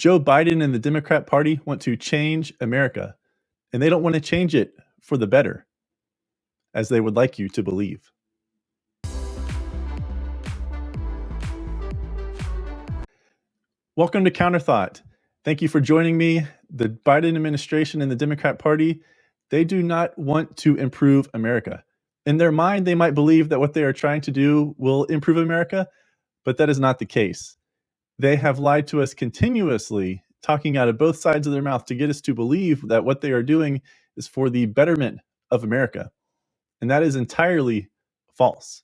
Joe Biden and the Democrat Party want to change America, and they don't want to change it for the better, as they would like you to believe. Welcome to Counterthought. Thank you for joining me. The Biden administration and the Democrat Party, they do not want to improve America. In their mind, they might believe that what they are trying to do will improve America, but that is not the case. They have lied to us continuously, talking out of both sides of their mouth to get us to believe that what they are doing is for the betterment of America. And that is entirely false.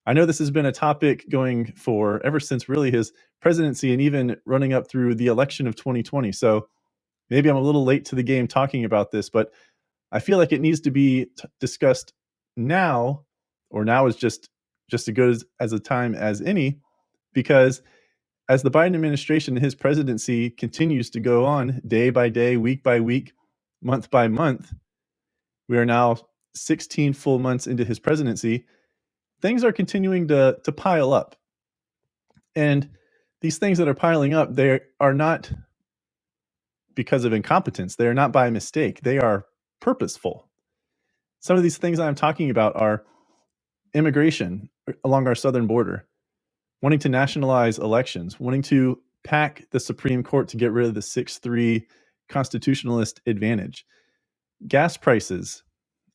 I know this has been a topic going for ever since really his presidency and even running up through the election of 2020. So maybe I'm a little late to the game talking about this, but I feel like it needs to be discussed now, or now is just as good as a time as any, because as the Biden administration and his presidency continues to go on day by day, week by week, month by month, we are now 16 full months into his presidency. Things are continuing to pile up. And these things that are piling up, they are not because of incompetence. They are not by mistake. They are purposeful. Some of these things I'm talking about are immigration along our southern border, wanting to nationalize elections, wanting to pack the Supreme Court to get rid of the 6-3 constitutionalist advantage, gas prices,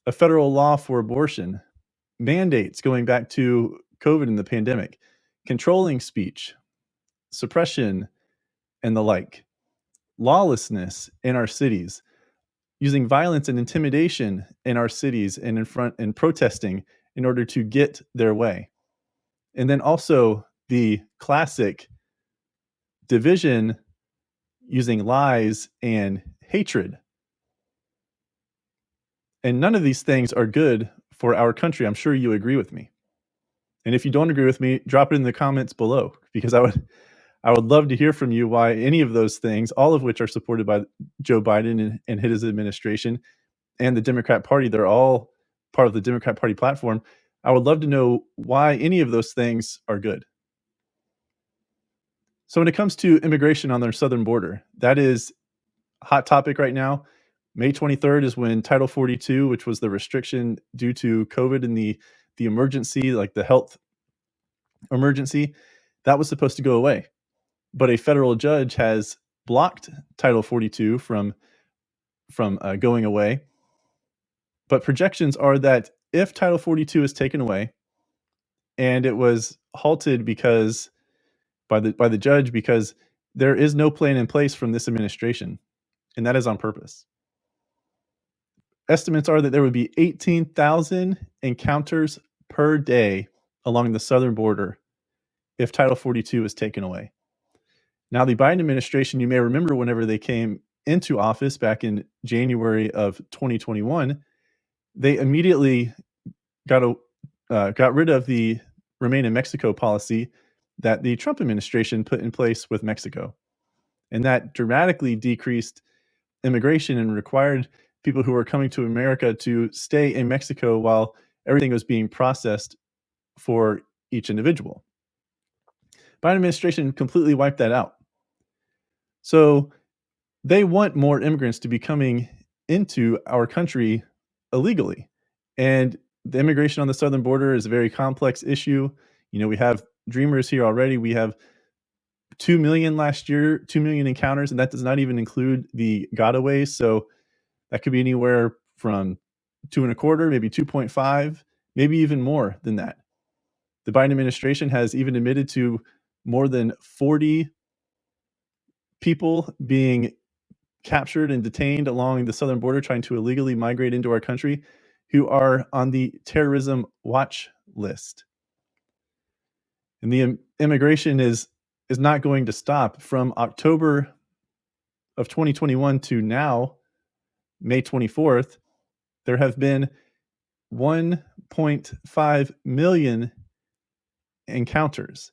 a federal law for abortion, mandates going back to COVID and the pandemic, controlling speech, suppression, and the like, lawlessness in our cities, using violence and intimidation in our cities and in front and protesting in order to get their way. And then also the classic division using lies and hatred. And none of these things are good for our country. I'm sure you agree with me. And if you don't agree with me, drop it in the comments below, because I would love to hear from you why any of those things, all of which are supported by Joe Biden and his administration and the Democrat Party, they're all part of the Democrat Party platform. I would love to know why any of those things are good. So when it comes to immigration on their southern border, that is a hot topic right now. May 23rd is when Title 42, which was the restriction due to COVID and the emergency, like the health emergency, that was supposed to go away. But a federal judge has blocked Title 42 from going away. But projections are that if Title 42 is taken away, and it was halted because by the judge, because there is no plan in place from this administration, and that is on purpose. Estimates are that there would be 18,000 encounters per day along the southern border if Title 42 is taken away. Now, the Biden administration, you may remember whenever they came into office back in January of 2021, they immediately got rid of the Remain in Mexico policy that the Trump administration put in place with Mexico. And that dramatically decreased immigration and required people who were coming to America to stay in Mexico while everything was being processed for each individual. Biden administration completely wiped that out. So they want more immigrants to be coming into our country illegally. And the immigration on the southern border is a very complex issue. You know, we have dreamers here already. We have 2 million last year, 2 million encounters, and that does not even include the gotaways. So that could be anywhere from 2.25, maybe 2.5, maybe even more than that. The Biden administration has even admitted to more than 40 people being captured and detained along the southern border trying to illegally migrate into our country who are on the terrorism watch list. And the immigration is not going to stop. From October of 2021 to now, May 24th, there have been 1.5 million encounters.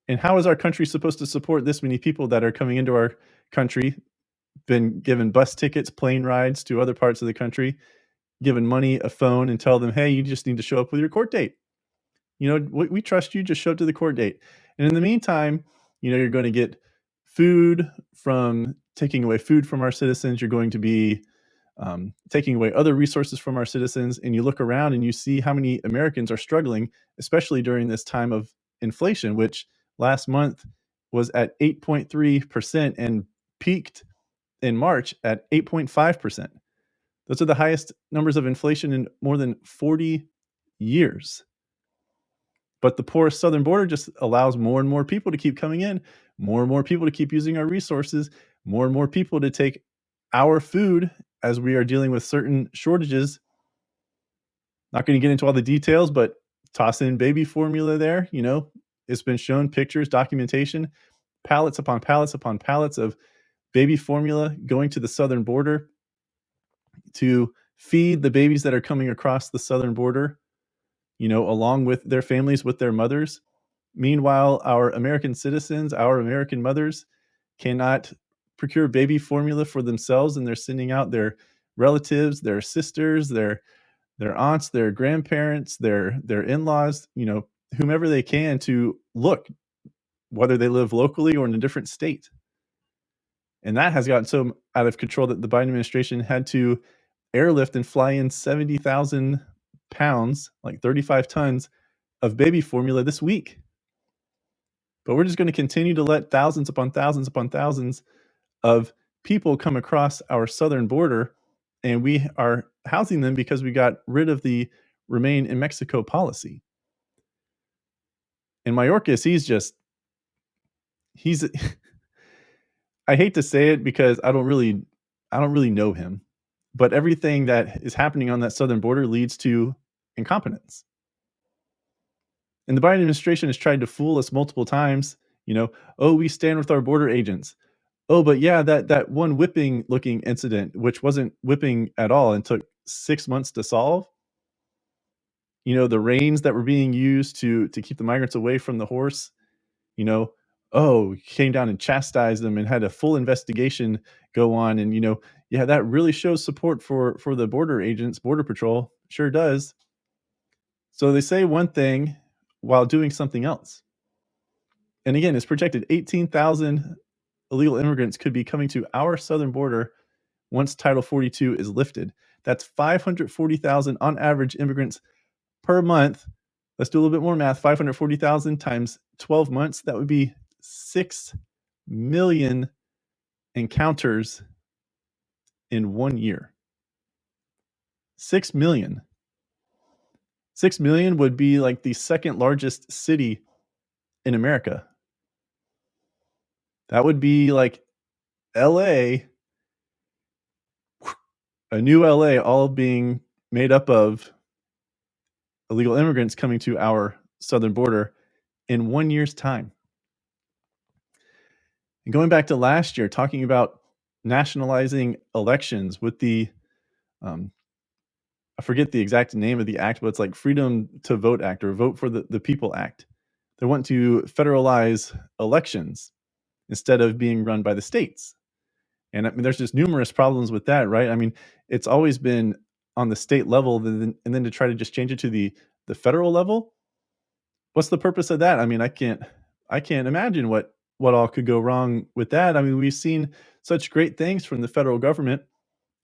And how is our country supposed to support this many people that are coming into our country, been given bus tickets, plane rides to other parts of the country, given money, a phone, and tell them, hey, you just need to show up with your court date. You know, we trust you, just show up to the court date. And in the meantime, you know, you're going to get food from taking away food from our citizens. You're going to be taking away other resources from our citizens. And you look around and you see how many Americans are struggling, especially during this time of inflation, which last month was at 8.3% and peaked in March at 8.5%. Those are the highest numbers of inflation in more than 40 years. But the porous southern border just allows more and more people to keep coming in, more and more people to keep using our resources, more and more people to take our food as we are dealing with certain shortages. Not going to get into all the details, but toss in baby formula there. It's been shown pictures, documentation, pallets upon pallets upon pallets of baby formula going to the southern border to feed the babies that are coming across the southern border, along with their families, with their mothers. Meanwhile, our American citizens, our American mothers cannot procure baby formula for themselves, and they're sending out their relatives, their sisters, their aunts, their grandparents, their in-laws, whomever they can to look, whether they live locally or in a different state. And that has gotten so out of control that the Biden administration had to airlift and fly in 70,000 pounds, like 35 tons of baby formula this week. But we're just going to continue to let thousands upon thousands upon thousands of people come across our southern border, and we are housing them because we got rid of the remain in Mexico policy. And Mayorkas, he's I hate to say it because I don't really know him, but everything that is happening on that southern border leads to incompetence. And the Biden administration has tried to fool us multiple times, oh, we stand with our border agents. Oh, but yeah, that one whipping looking incident, which wasn't whipping at all and took 6 months to solve. The reins that were being used to keep the migrants away from the horse, came down and chastised them and had a full investigation go on. And, yeah, that really shows support for the border agents, border patrol, sure does. So they say one thing while doing something else. And again, it's projected 18,000 illegal immigrants could be coming to our southern border once Title 42 is lifted. That's 540,000 on average immigrants per month. Let's do a little bit more math. 540,000 times 12 months. That would be 6 million encounters in 1 year. 6 million. 6 million would be like the second largest city in America. That would be like LA, a new LA, all being made up of illegal immigrants coming to our southern border in 1 year's time. And going back to last year, talking about nationalizing elections with the, I forget the exact name of the act, but it's like Freedom to Vote Act or Vote for the People Act. They want to federalize elections instead of being run by the states. And I mean, there's just numerous problems with that, right? I mean, it's always been on the state level, and then to try to just change it to the federal level. What's the purpose of that? I mean, I can't imagine what all could go wrong with that. I mean, we've seen such great things from the federal government,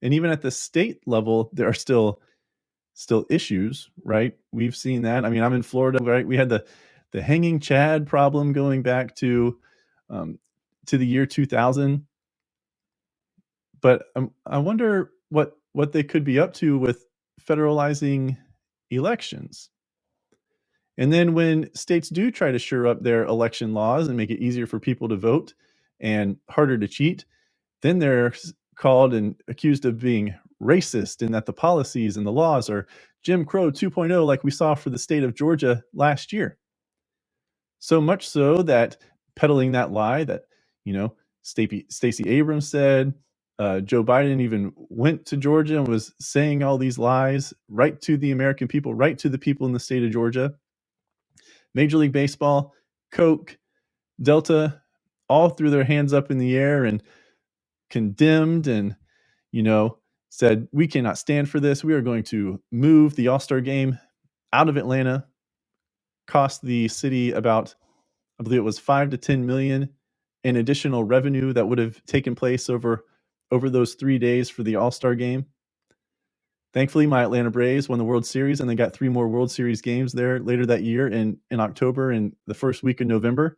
and even at the state level, there are still issues, right? We've seen that. I mean, I'm in Florida, right? We had the hanging Chad problem going back um, to the year 2000. But I wonder what they could be up to with federalizing elections. And then when states do try to shore up their election laws and make it easier for people to vote and harder to cheat, then they're called and accused of being racist and that the policies and the laws are Jim Crow 2.0, like we saw for the state of Georgia last year. So much so that peddling that lie that, Stacey Abrams said, Joe Biden even went to Georgia and was saying all these lies right to the American people, right to the people in the state of Georgia. Major League Baseball, Coke, Delta, all threw their hands up in the air and condemned and, said, we cannot stand for this. We are going to move the All-Star game out of Atlanta, cost the city about, I believe it was 5 to 10 million in additional revenue that would have taken place over those 3 days for the All-Star game. Thankfully, my Atlanta Braves won the World Series, and they got 3 more World Series games there later that year in October and the first week of November.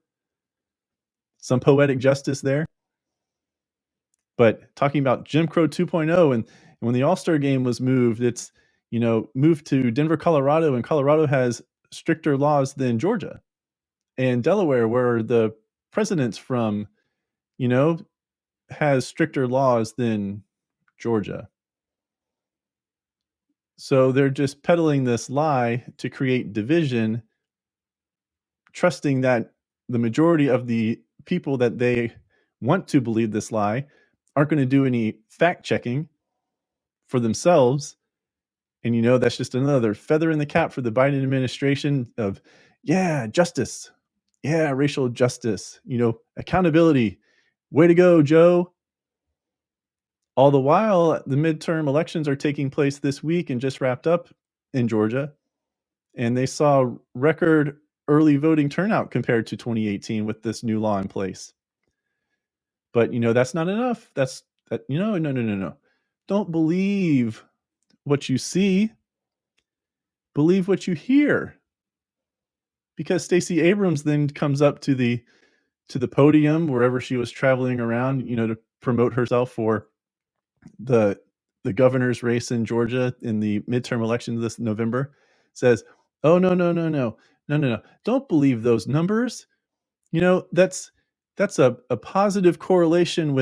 Some poetic justice there. But talking about Jim Crow 2.0, and when the All-Star game was moved, it's, moved to Denver, Colorado, and Colorado has stricter laws than Georgia and Delaware, where the president's from, you know, has stricter laws than Georgia. So they're just peddling this lie to create division, trusting that the majority of the people that they want to believe this lie aren't going to do any fact checking for themselves. And that's just another feather in the cap for the Biden administration of, yeah, justice. Yeah, racial justice, accountability. Way to go, Joe. All the while, the midterm elections are taking place this week and just wrapped up in Georgia. And they saw record early voting turnout compared to 2018 with this new law in place. But, that's not enough. No, no, no, no, no. Don't believe what you see. Believe what you hear. Because Stacey Abrams then comes up to the podium wherever she was traveling around, to promote herself for the governor's race in Georgia in the midterm elections this November, says, "Oh, no, no, no, no. No, no, no. Don't believe those numbers. That's a positive correlation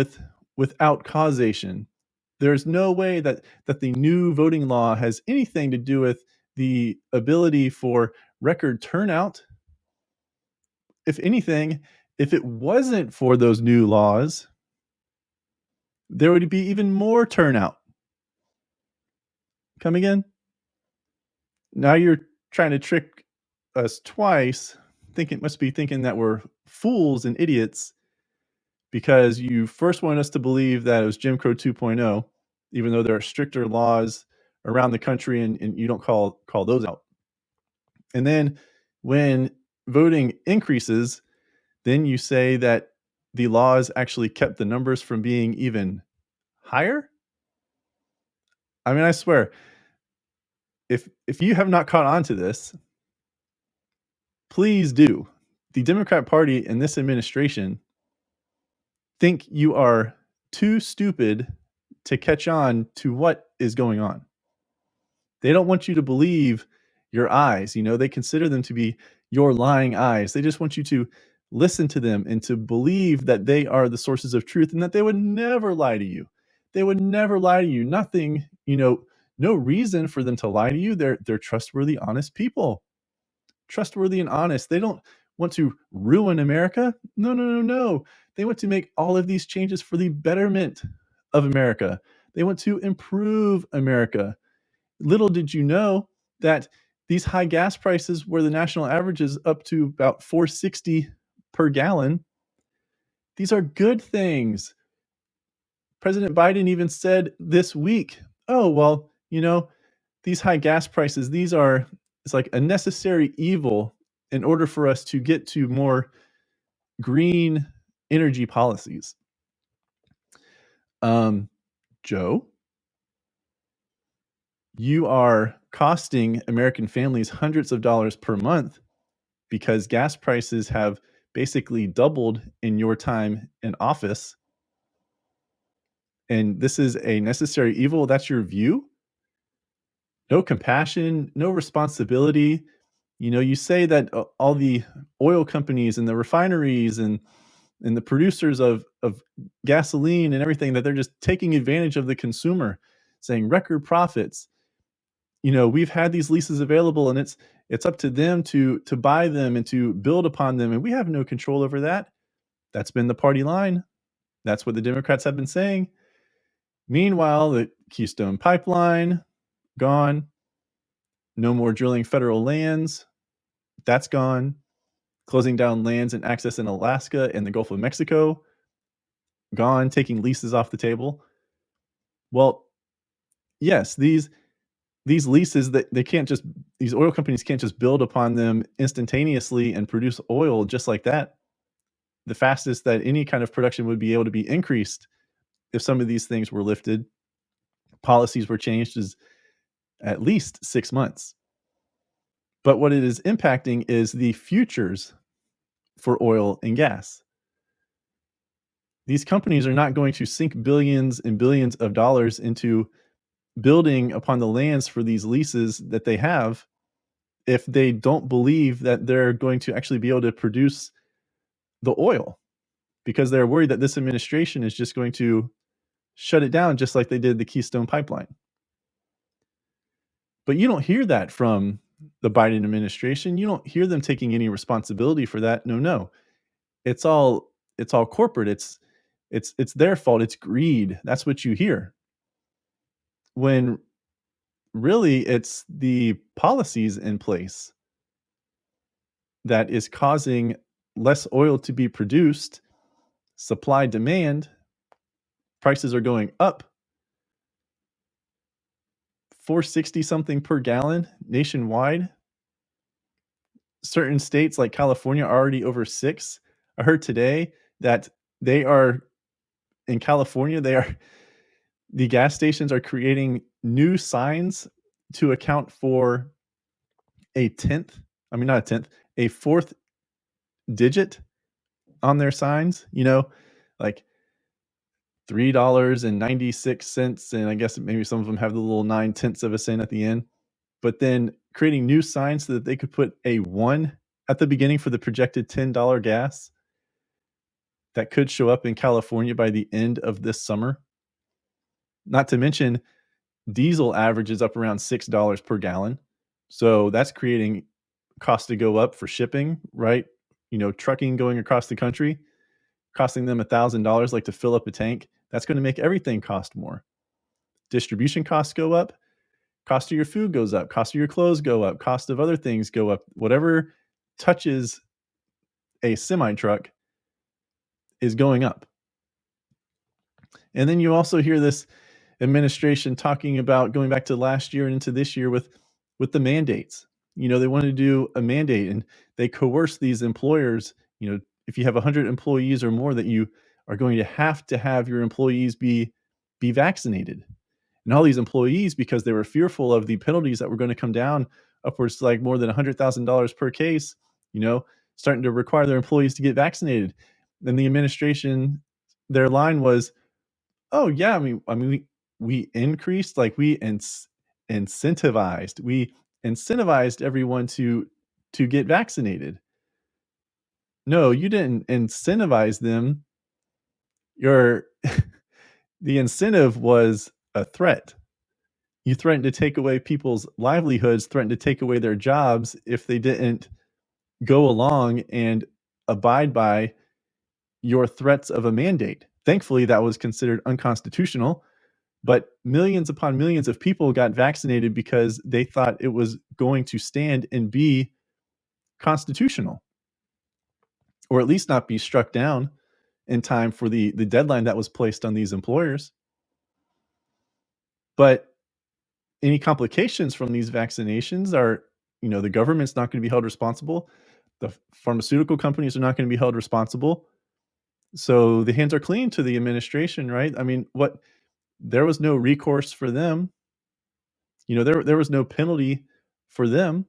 without causation. There's no way that the new voting law has anything to do with the ability for record turnout. If anything, if it wasn't for those new laws, there would be even more turnout." Come again? Now you're trying to trick us twice, thinking that we're fools and idiots because you first want us to believe that it was Jim Crow 2.0, even though there are stricter laws around the country and you don't call those out. And then when voting increases, then you say that the laws actually kept the numbers from being even higher? I mean, I swear, if you have not caught on to this, please do. The Democrat Party and this administration think you are too stupid to catch on to what is going on. They don't want you to believe your eyes. They consider them to be your lying eyes. They just want you to listen to them and to believe that they are the sources of truth and that they would never lie to you. They would never lie to you. Nothing, no reason for them to lie to you. They're trustworthy, honest people. Trustworthy and honest. They don't want to ruin America. No, no, no, no. They want to make all of these changes for the betterment of America. They want to improve America. Little did you know that these high gas prices, where the national average is up to about $4.60 per gallon, these are good things. President Biden even said this week, "Oh, well, these high gas prices, it's like a necessary evil in order for us to get to more green energy policies." Um, Joe, you are costing American families hundreds of dollars per month because gas prices have basically doubled in your time in office. And this is a necessary evil. That's your view? No compassion, no responsibility. You say that all the oil companies and the refineries and the producers of gasoline and everything, that they're just taking advantage of the consumer, saying record profits. We've had these leases available and it's up to them to buy them and to build upon them, and we have no control over that. That's been the party line. That's what the Democrats have been saying. Meanwhile, the Keystone Pipeline, gone. No more drilling federal lands. That's gone. Closing down lands and access in Alaska and the Gulf of Mexico, gone. Taking leases off the table. Well, yes, these leases, that these oil companies can't just build upon them instantaneously and produce oil just like that. the fastest that any kind of production would be able to be increased if some of these things were lifted, policies were changed, is at least 6 months. But what it is impacting is the futures for oil and gas. These companies are not going to sink billions and billions of dollars into building upon the lands for these leases that they have if they don't believe that they're going to actually be able to produce the oil, because they're worried that this administration is just going to shut it down just like they did the Keystone Pipeline. But you don't hear that from the Biden administration. You don't hear them taking any responsibility for that. No, no. It's all corporate. It's their fault. It's greed. That's what you hear. When really it's the policies in place that is causing less oil to be produced, supply demand, prices are going up 460 something per gallon nationwide. Certain states like California are already over 6. I heard today that they are in California, the gas stations are creating new signs to account for a tenth, I mean, not a tenth, a fourth digit on their signs, like $3.96, and I guess maybe some of them have the little 9/10 of a cent at the end, but then creating new signs so that they could put a 1 at the beginning for the projected $10 gas that could show up in California by the end of this summer. Not to mention, diesel averages up around $6 per gallon. So that's creating cost to go up for shipping, right? Trucking going across the country, costing them $1,000 like to fill up a tank. That's going to make everything cost more. Distribution costs go up, cost of your food goes up, cost of your clothes go up, cost of other things go up. Whatever touches a semi truck is going up. And then you also hear this administration talking about going back to last year and into this year with the mandates. They want to do a mandate, and they coerce these employers, if you have 100 employees or more, that you are going to have your employees be vaccinated. And all these employees, because they were fearful of the penalties that were going to come down upwards to like more than $100,000 per case, starting to require their employees to get vaccinated. Then the administration, their line was, "Oh yeah, we increased, like we incentivized everyone to get vaccinated." No, you didn't incentivize them. Your the incentive was a threat. You threatened to take away people's livelihoods, threatened to take away their jobs if they didn't go along and abide by your threats of a mandate. Thankfully, that was considered unconstitutional, but millions upon millions of people got vaccinated because they thought it was going to stand and be constitutional, or at least not be struck down in time for the deadline that was placed on these employers. But any complications from these vaccinations are, the government's not going to be held responsible. The pharmaceutical companies are not going to be held responsible. So the hands are clean to the administration, right? I mean, there was no recourse for them. There was no penalty for them.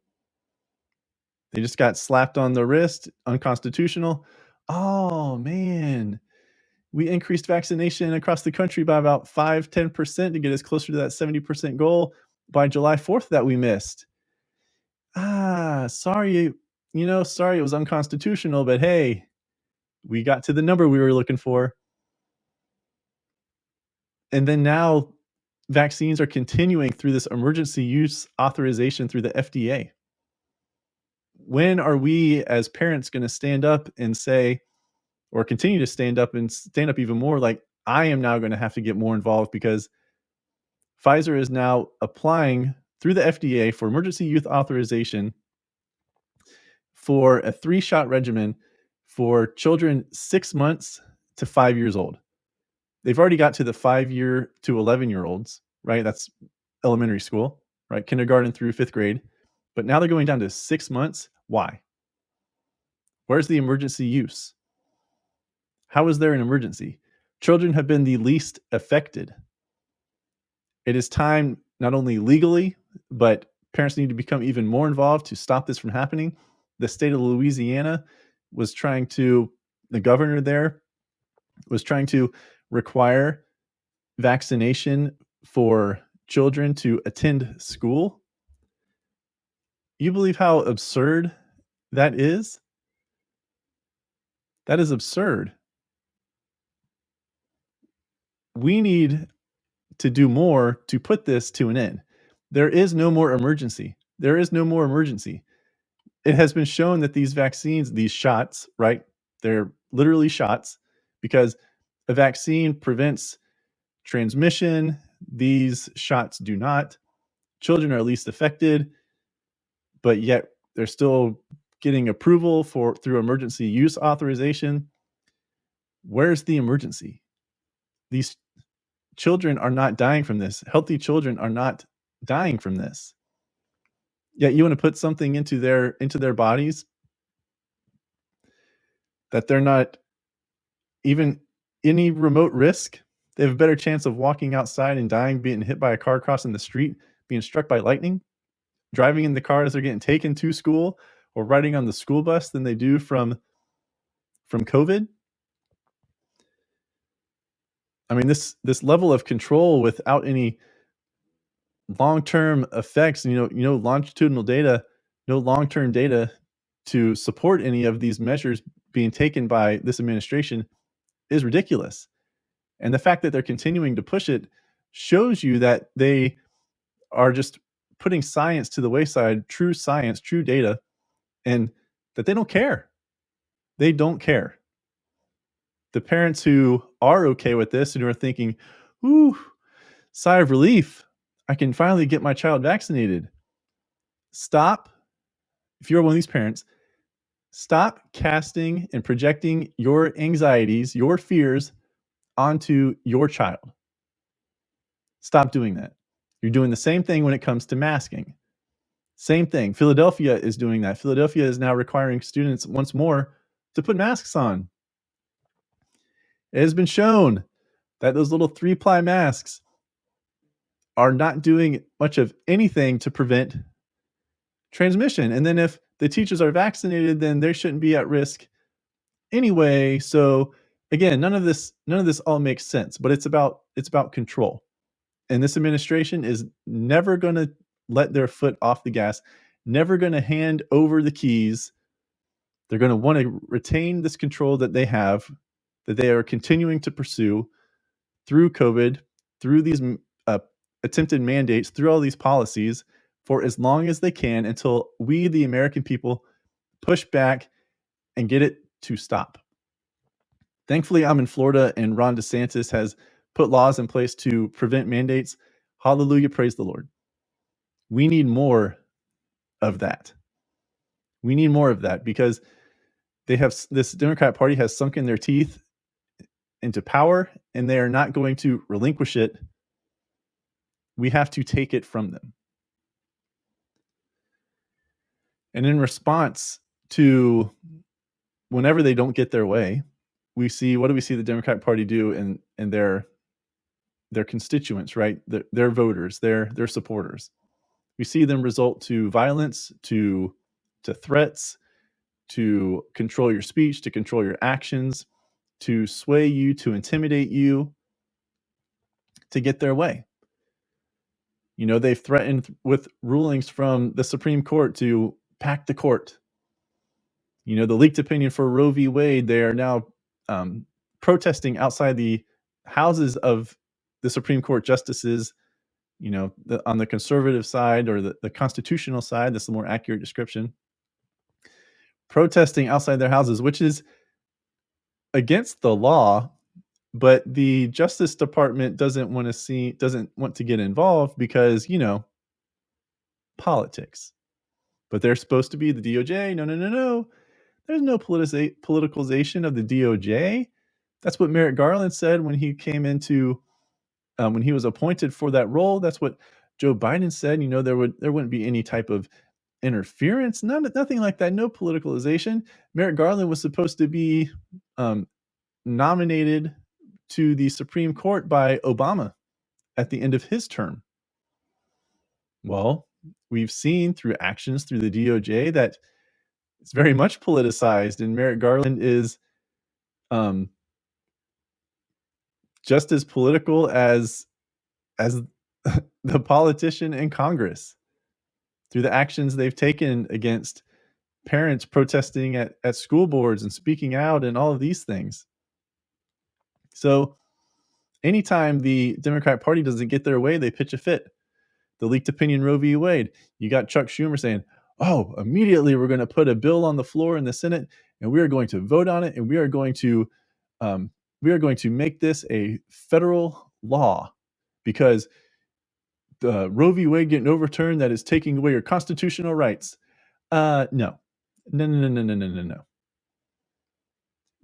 They just got slapped on the wrist, unconstitutional. Oh man, we increased vaccination across the country by about 5-10% to get us closer to that 70% goal by July 4th that we missed. Sorry, sorry it was unconstitutional, but hey, we got to the number we were looking for. And then now vaccines are continuing through this emergency use authorization through the FDA. When are we as parents going to stand up and say, or continue to stand up and stand up even more, like, I am now going to have to get more involved because Pfizer is now applying through the FDA for emergency use authorization for a 3-shot regimen for children 6 months to 5 years old. They've already got to the 5-year to 11-year-olds, right? That's elementary school, right? Kindergarten through 5th grade. But now they're going down to 6 months. Why? Where's the emergency use? How is there an emergency? Children have been the least affected. It is time, not only legally, but parents need to become even more involved to stop this from happening. The state of Louisiana was trying to, the governor there was trying to require vaccination for children to attend school. You believe how absurd that is? That is absurd. We need to do more to put this to an end. There is no more emergency. There is no more emergency. It has been shown that these vaccines, these shots, right? They're literally shots because a vaccine prevents transmission. These shots do not. Children are least affected, but yet they're still getting approval for through emergency use authorization. Where's the emergency? These children are not dying from this. Healthy children are not dying from this. Yet you want to put something into their bodies that they're not even any remote risk. They have a better chance of walking outside and dying, being hit by a car crossing the street, being struck by lightning, driving in the car as they're getting taken to school, or riding on the school bus than they do from COVID. I mean, this level of control without any long-term effects, longitudinal data, no long-term data to support any of these measures being taken by this administration is ridiculous. And the fact that they're continuing to push it shows you that they are just putting science to the wayside, true science, true data, and that they don't care. They don't care. The parents who are okay with this and who are thinking, ooh, sigh of relief, I can finally get my child vaccinated. Stop. If you're one of these parents, stop casting and projecting your anxieties, your fears onto your child. Stop doing that. You're doing the same thing when it comes to masking. Same thing. Philadelphia is doing that. Philadelphia is now requiring students once more to put masks on. It has been shown that those little 3-ply masks are not doing much of anything to prevent transmission. And then if the teachers are vaccinated, then they shouldn't be at risk anyway. So again, none of this all makes sense, but it's about control. And this administration is never going to let their foot off the gas, never going to hand over the keys. They're going to want to retain this control that they have, that they are continuing to pursue through COVID, through these attempted mandates, through all these policies for as long as they can until we, the American people, push back and get it to stop. Thankfully, I'm in Florida and Ron DeSantis has put laws in place to prevent mandates. Hallelujah, praise the Lord. We need more of that. We need more of that because this Democrat Party has sunken their teeth into power and they are not going to relinquish it. We have to take it from them. And in response to whenever they don't get their way, what do we see the Democrat Party do in their constituents, right? Their voters, their supporters. We see them resort to violence, to threats, to control your speech, to control your actions, to sway you, to intimidate you, to get their way. They've threatened with rulings from the Supreme Court to pack the court. The leaked opinion for Roe v. Wade, they are now protesting outside the houses of the Supreme Court justices, on the conservative side or the constitutional side. That's the more accurate description. Protesting outside their houses, which is against the law, but the Justice Department doesn't want to get involved because, politics. But they're supposed to be the DOJ. No. There's no politicalization of the DOJ. That's what Merrick Garland said when he came into, when he was appointed for that role. That's what Joe Biden said. There wouldn't be any type of interference, nothing like that. No politicalization. Merrick Garland was supposed to be nominated to the Supreme Court by Obama at the end of his term. Well, we've seen through actions through the DOJ that it's very much politicized, and Merrick Garland is um, just as political as the politician in Congress through the actions they've taken against parents protesting at school boards and speaking out and all of these things. So anytime the Democrat Party doesn't get their way, they pitch a fit. The leaked opinion Roe v. Wade, you got Chuck Schumer saying, oh, immediately we're going to put a bill on the floor in the Senate and we are going to vote on it and we are going to make this a federal law because the Roe v. Wade getting overturned, that is taking away your constitutional rights. No.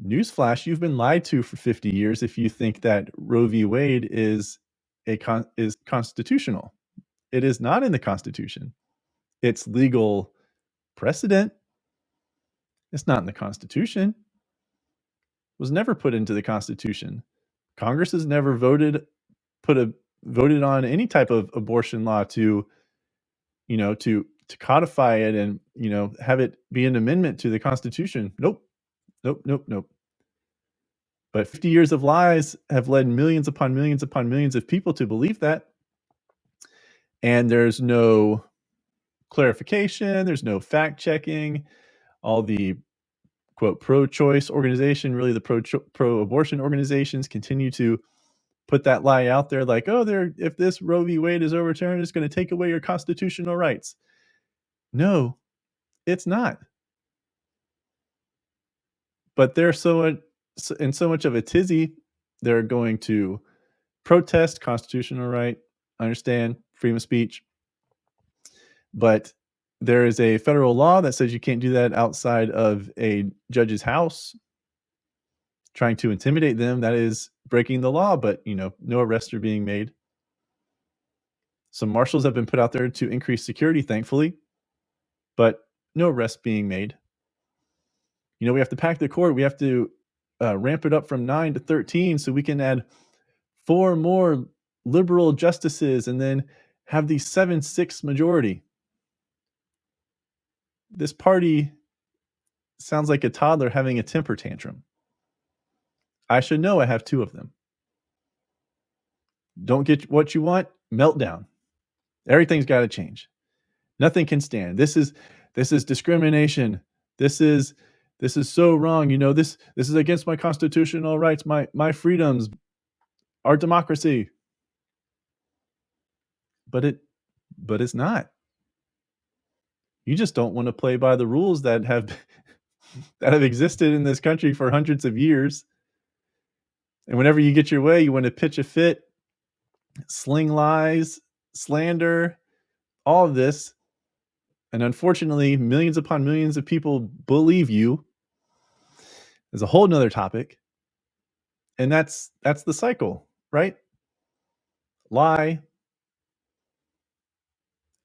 Newsflash, you've been lied to for 50 years if you think that Roe v. Wade is constitutional. It is not in the Constitution. It's legal precedent. It's not in the Constitution. It was never put into the Constitution. Congress has never voted on any type of abortion law to codify it and have it be an amendment to the Constitution. Nope. But 50 years of lies have led millions upon millions upon millions of people to believe that. And there's no clarification, there's no fact checking. All the quote pro-choice organization, really the pro-abortion organizations continue to put that lie out there like, oh, if this Roe v. Wade is overturned, it's going to take away your constitutional rights. No, it's not. But they're in so much of a tizzy, they're going to protest constitutional right. I understand freedom of speech. But there is a federal law that says you can't do that outside of a judge's house. Trying to intimidate them, that is breaking the law, but no arrests are being made. Some marshals have been put out there to increase security, thankfully, but no arrests being made. We have to pack the court. We have to ramp it up from 9 to 13 so we can add 4 more liberal justices and then have the 7-6 majority. This party sounds like a toddler having a temper tantrum. I should know I have 2 of them. Don't get what you want, meltdown. Everything's got to change. Nothing can stand. This is discrimination. This is so wrong. This is against my constitutional rights, my freedoms, our democracy. But it's not. You just don't want to play by the rules that have existed in this country for hundreds of years. And whenever you get your way, you want to pitch a fit, sling lies, slander, all of this. And unfortunately, millions upon millions of people believe you. There's a whole nother topic. And that's the cycle, right? Lie,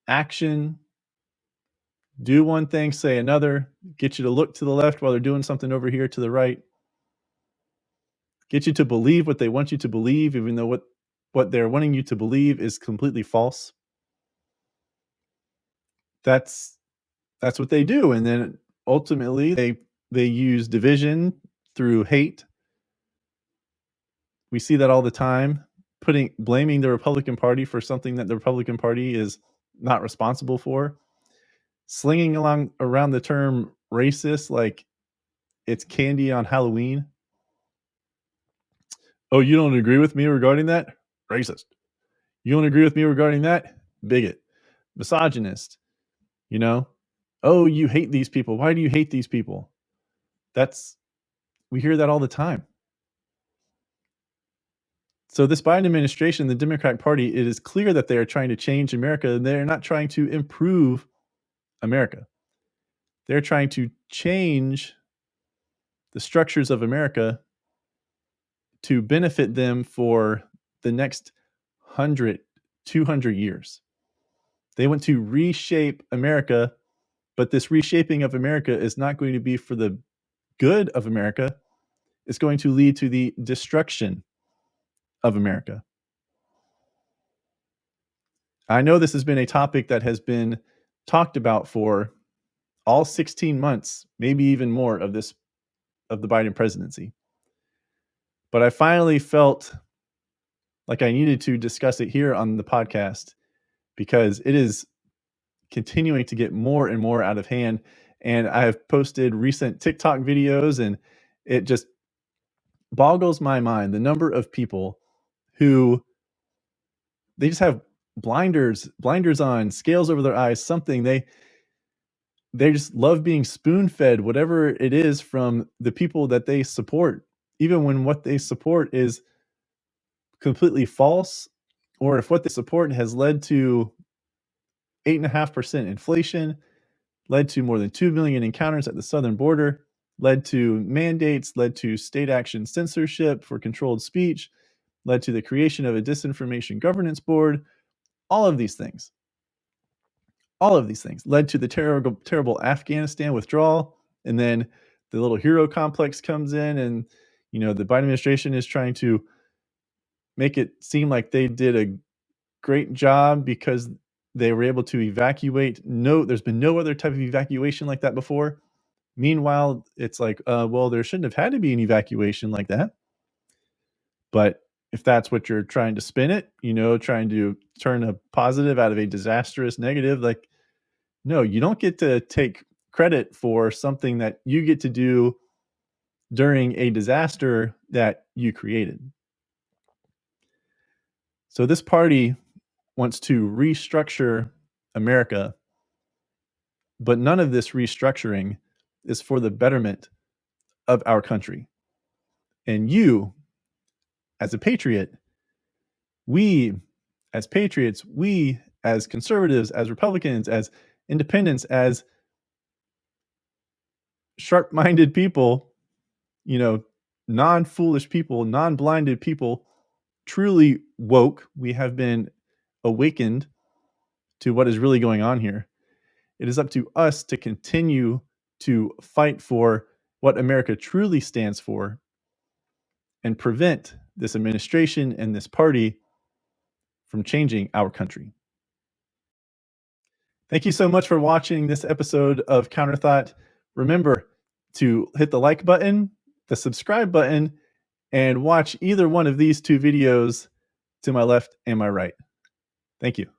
action, do one thing, say another, get you to look to the left while they're doing something over here to the right. Get you to believe what they want you to believe, even though what they're wanting you to believe is completely false. That's what they do. And then ultimately they use division through hate. We see that all the time, blaming the Republican Party for something that the Republican Party is not responsible for. Slinging around the term racist like it's candy on Halloween. Oh, you don't agree with me regarding that? Racist. You don't agree with me regarding that? Bigot. Misogynist. Oh, you hate these people. Why do you hate these people? We hear that all the time. So this Biden administration, the Democratic Party, it is clear that they are trying to change America, and they're not trying to improve America. They're trying to change the structures of America to benefit them for the next 100, 200 years. They want to reshape America, but this reshaping of America is not going to be for the good of America. is going to lead to the destruction of America. I know this has been a topic that has been talked about for all 16 months, maybe even more of the Biden presidency. But I finally felt like I needed to discuss it here on the podcast because it is continuing to get more and more out of hand. And I have posted recent TikTok videos, and it just boggles my mind the number of people who they just have blinders on, scales over their eyes, something they just love being spoon-fed whatever it is from the people that they support, even when what they support is completely false, or if what they support has led to 8.5% inflation, led to more than 2 million encounters at the southern border, led to mandates, led to state action censorship for controlled speech, led to the creation of a disinformation governance board. All of these things, all of these things led to the terrible Afghanistan withdrawal. And then the little hero complex comes in, and the Biden administration is trying to make it seem like they did a great job because they were able to evacuate. No, there's been no other type of evacuation like that before. Meanwhile, it's like, well, there shouldn't have had to be an evacuation like that. But if that's what you're trying to spin it, trying to turn a positive out of a disastrous negative, like, no, you don't get to take credit for something that you get to do during a disaster that you created. So this party wants to restructure America, but none of this restructuring is for the betterment of our country. And you, as a patriot, we as patriots, we as conservatives, as Republicans, as independents, as sharp-minded people, non-foolish people, non-blinded people, truly woke, we have been awakened to what is really going on here. It is up to us to continue to fight for what America truly stands for and prevent this administration and this party from changing our country. Thank you so much for watching this episode of Counterthought. Remember to hit the like button, the subscribe button, and watch either one of these two videos to my left and my right. Thank you.